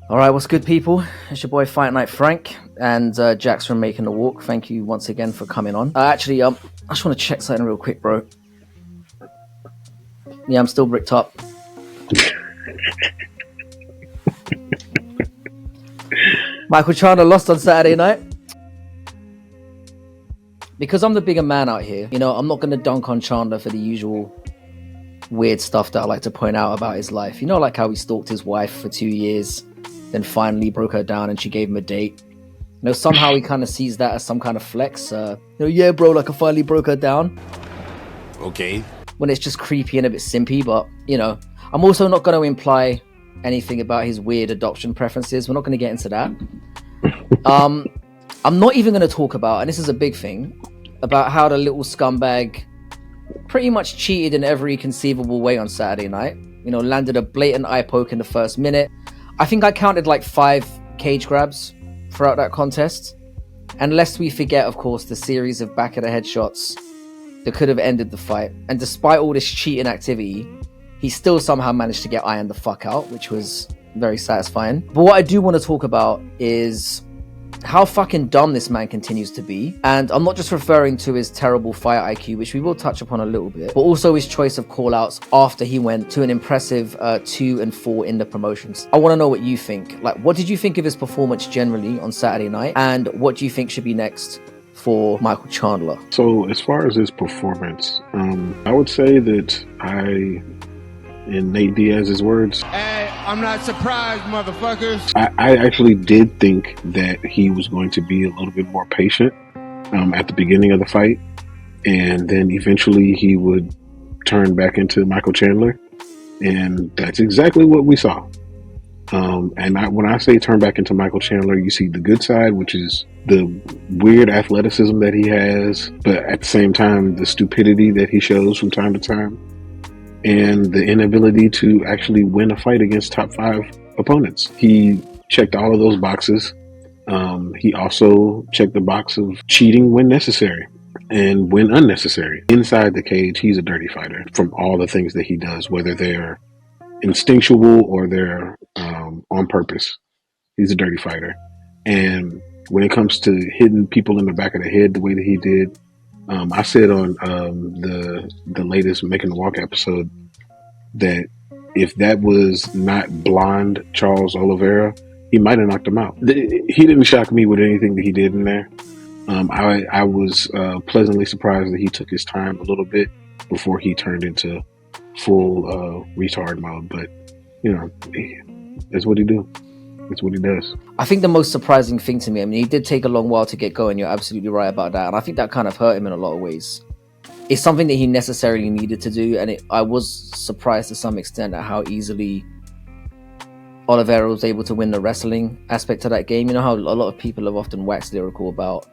All right, what's good, people? It's your boy Fight Night Frank and Jax from Making the Walk. Thank you once again for coming on. I just want to check something real quick, bro. Yeah, I'm still bricked up. Michael Chandler lost on Saturday night. Because I'm the bigger man out here, you know, I'm not going to dunk on Chandler for the usual weird stuff that I like to point out about his life. You know, like how he stalked his wife for 2 years, then finally broke her down and she gave him a date. You know, somehow he kind of sees that as some kind of flex. Yeah, bro, like I finally broke her down. Okay. When it's just creepy and a bit simpy, but, you know, I'm also not going to imply anything about his weird adoption preferences. We're not going to get into that. I'm not even going to talk about, and this is a big thing, about how the little scumbag pretty much cheated in every conceivable way on Saturday night. You know, landed a blatant eye poke in the first minute. I think I counted like 5 cage grabs throughout that contest. And lest we forget, of course, the series of back of the head shots that could have ended the fight. And despite all this cheating activity, he still somehow managed to get ironed the fuck out, which was very satisfying. But what I do want to talk about is how fucking dumb this man continues to be. And I'm not just referring to his terrible fight IQ, which we will touch upon a little bit, but also his choice of call-outs after he went to an impressive 2-4 in the promotions. I want to know what you think. Like, what did you think of his performance generally on Saturday night? And what do you think should be next for Michael Chandler? So as far as his performance, I would say that in Nate Diaz's words, hey, I'm not surprised, motherfuckers. I actually did think that he was going to be a little bit more patient at the beginning of the fight, and then eventually he would turn back into Michael Chandler, and that's exactly what we saw. When I say turn back into Michael Chandler, you see the good side, which is the weird athleticism that he has, but at the same time, the stupidity that he shows from time to time, and the inability to actually win a fight against top 5 opponents. He checked all of those boxes. He also checked the box of cheating when necessary and when unnecessary. Inside the cage, he's a dirty fighter from all the things that he does, whether they're instinctual or they're on purpose. He's a dirty fighter. And when it comes to hitting people in the back of the head the way that he did, I said on the latest Making the Walk episode that if that was not blonde Charles Oliveira, he might have knocked him out. He didn't shock me with anything that he did in there. I was pleasantly surprised that he took his time a little bit before he turned into full retard mode. But, you know, that's what he do. That's what he does. I think the most surprising thing to me, I mean, he did take a long while to get going. You're absolutely right about that. And I think that kind of hurt him in a lot of ways. It's something that he necessarily needed to do. And I was surprised to some extent at how easily Oliveira was able to win the wrestling aspect of that game. You know how a lot of people have often waxed lyrical about,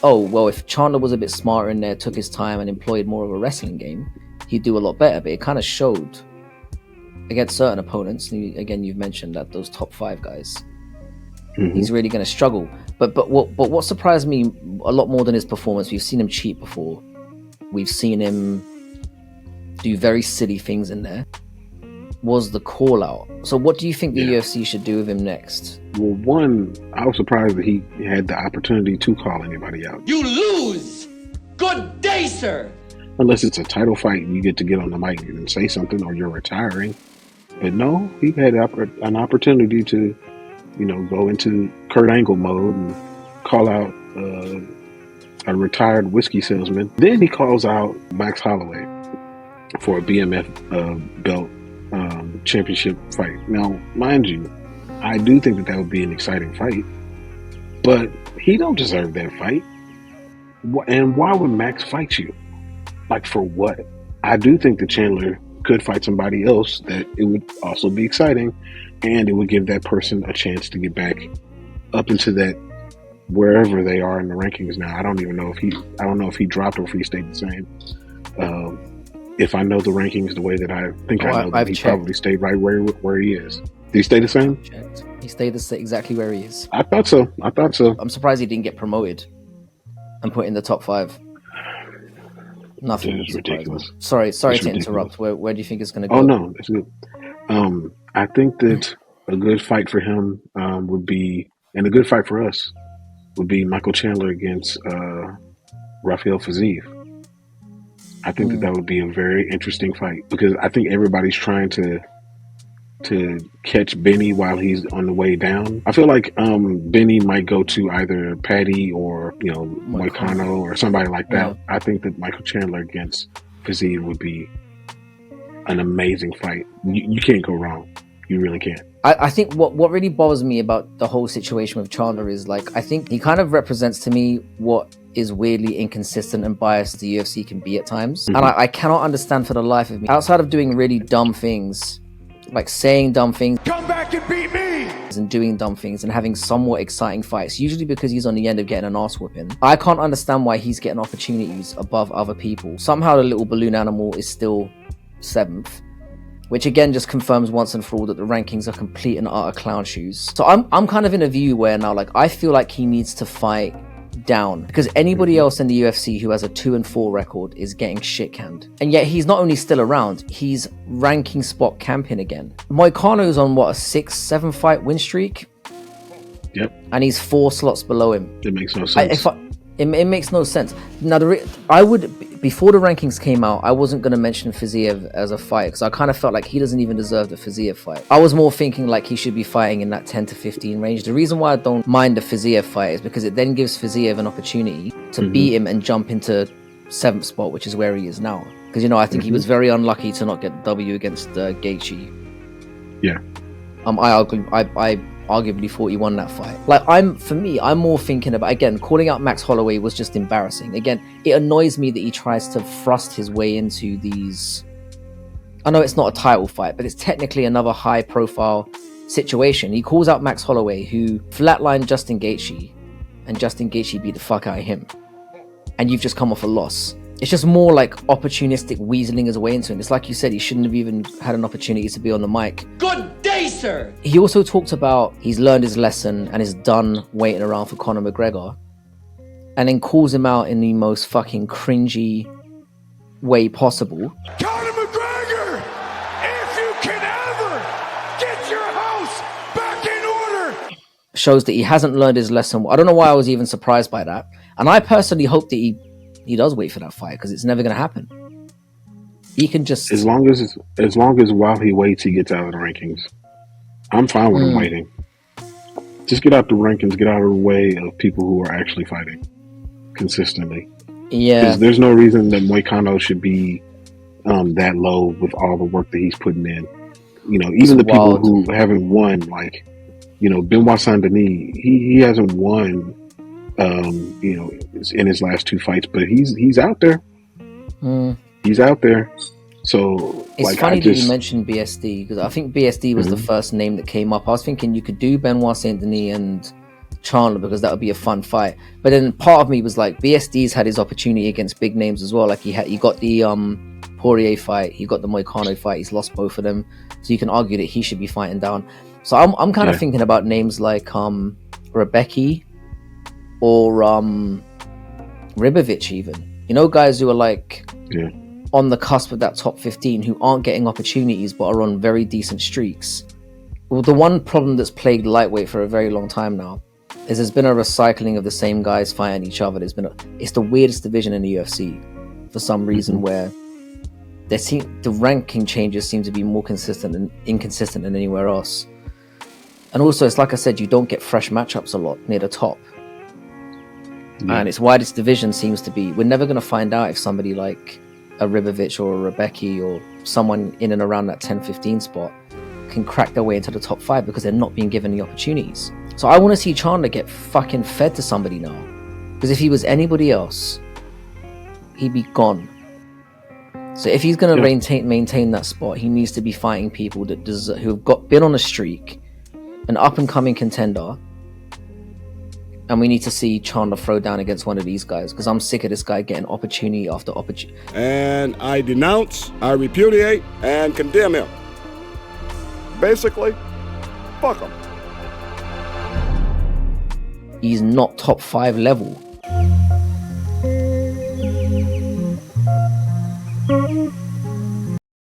oh, well, if Chandler was a bit smarter in there, took his time and employed more of a wrestling game, he'd do a lot better. But it kind of showed against certain opponents. Again, you've mentioned that those top 5 guys, he's really going to struggle. But what surprised me a lot more than his performance, we've seen him cheat before. We've seen him do very silly things in there, was the call out. So what do you think the UFC should do with him next? Well, one, I was surprised that he had the opportunity to call anybody out. You lose! Good day, sir! Unless it's a title fight and you get to get on the mic and say something or you're retiring. But no, he had an opportunity to, you know, go into Kurt Angle mode and call out a retired whiskey salesman. Then he calls out Max Holloway for a BMF belt championship fight. Now, mind you, I do think that would be an exciting fight, but he don't deserve that fight. And why would Max fight you? Like, for what? I do think that Chandler could fight somebody else that it would also be exciting, and it would give that person a chance to get back up into that wherever they are in the rankings now. I don't know if he dropped or if he stayed the same. If I know the rankings the way that I think I know them, he probably stayed right where he is. Did he stay the same? Checked. He stayed exactly where he is. I thought so. I'm surprised he didn't get promoted and put in the top 5. Nothing is ridiculous. Sorry It's to ridiculous. interrupt. Where do you think it's going to go? Oh no, that's good. I think that a good fight for him would be, and a good fight for us would be Michael Chandler against Rafael Fiziev. I think that would be a very interesting fight because I think everybody's trying to catch Benny while he's on the way down. I feel like Benny might go to either Paddy or Moicano or somebody like that. Yeah. I think that Michael Chandler against Fiziev would be an amazing fight. You can't go wrong. You really can't. I think what really bothers me about the whole situation with Chandler is, like, I think he kind of represents to me what is weirdly inconsistent and biased the UFC can be at times. Mm-hmm. And I cannot understand for the life of me, outside of doing really dumb things, like saying dumb things, come back and beat me, and doing dumb things and having somewhat exciting fights, usually because he's on the end of getting an ass whooping. I can't understand why he's getting opportunities above other people. Somehow the little balloon animal is still 7th, which again just confirms once and for all that the rankings are complete and utter clown shoes. So I'm kind of in a view where now, like, I feel like he needs to fight down because anybody else in the UFC who has a 2-4 record is getting shit canned, and yet he's not only still around, he's ranking spot camping again. Moicano's on what, a 6-7 fight win streak? Yep. And he's 4 slots below him. It makes no sense. It makes no sense. Now, before the rankings came out, I wasn't going to mention Fiziev as a fight because I kind of felt like he doesn't even deserve the Fiziev fight. I was more thinking like he should be fighting in that 10 to 15 range. The reason why I don't mind the Fiziev fight is because it then gives Fiziev an opportunity to beat him and jump into 7th spot, which is where he is now. Because, I think he was very unlucky to not get the W against Gaethje. Yeah. I arguably thought he won that fight. Like, I'm more thinking about, again, calling out Max Holloway was just embarrassing. Again, it annoys me that he tries to thrust his way into these, I know it's not a title fight, but it's technically another high profile situation. He calls out Max Holloway, who flatlined Justin Gaethje, and Justin Gaethje beat the fuck out of him. And you've just come off a loss. It's just more like opportunistic weaseling his way into it. It's like you said, he shouldn't have even had an opportunity to be on the mic. Good day, sir! He also talked about he's learned his lesson and is done waiting around for Conor McGregor. And then calls him out in the most fucking cringy way possible. Conor McGregor! If you can ever get your house back in order! Shows that he hasn't learned his lesson. I don't know why I was even surprised by that. And I personally hope that he does wait for that fight because it's never going to happen. He can just, as long as while he waits, he gets out of the rankings. I'm fine with him waiting. Just get out the rankings, get out of the way of people who are actually fighting consistently. Yeah, there's no reason that Moicano should be that low with all the work that he's putting in. Even the people who haven't won, like Benoit Saint-Denis, he hasn't won. In his last 2 fights, but he's out there. He's out there. So it's funny that you mentioned BSD because I think BSD was the first name that came up. I was thinking you could do Benoit Saint-Denis and Chandler because that would be a fun fight. But then part of me was like, BSD's had his opportunity against big names as well. Like he got the Poirier fight, he got the Moicano fight. He's lost both of them, so you can argue that he should be fighting down. So I'm kind of thinking about names like Rebecki. Or Ribovic even. Guys who are like on the cusp of that top 15 who aren't getting opportunities but are on very decent streaks. Well, the one problem that's plagued lightweight for a very long time now is there's been a recycling of the same guys fighting each other. It's the weirdest division in the UFC for some reason where the ranking changes seem to be more consistent and inconsistent than anywhere else. And also, it's like I said, you don't get fresh matchups a lot near the top. And it's why this division seems to be, we're never going to find out if somebody like a Ribovic or a Rebecki or someone in and around that 10-15 spot can crack their way into the top 5 because they're not being given the opportunities. So I want to see Chandler get fucking fed to somebody now, because if he was anybody else, he'd be gone. So if he's going to maintain that spot, he needs to be fighting people that who have been on a streak, an up and coming contender. And we need to see Chandler throw down against one of these guys because I'm sick of this guy getting opportunity after opportunity. And I denounce, I repudiate, and condemn him. Basically, Fuck him. He's not top 5 level.